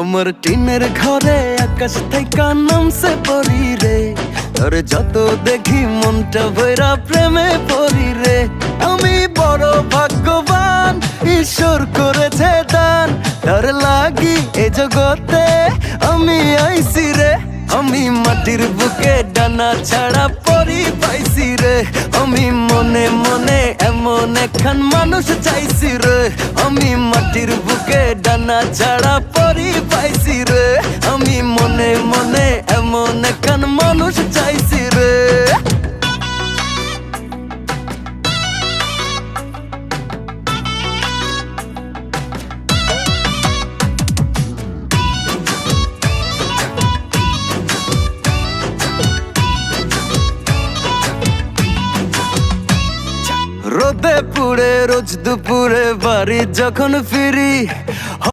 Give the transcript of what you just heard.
আমার টিনের ঘরে আকাশ থেকে নামছে পরি রে, তোর যত দেখি মনটা ভৈরা প্রেমে পরি রে। আমি বড় ভাগ্যবান, ঈশ্বর করেছে দান, তার লাগি এ জগতে আমি আইছি রে। আমি মাটির বুকে ডানা ছাড়া পরি পাইছি রে, আমি মনে মনে এমন একখান মানুষ চাইছি রে। আমি মাটির বুকে ডানা ছাড়া পরি পাইছি রে, আমি মনে মনে এমন একখান মানুষ চাইছি রে। রোদে পুড়ে রোজ দুপুরে বাড়ি যখন ফিরি,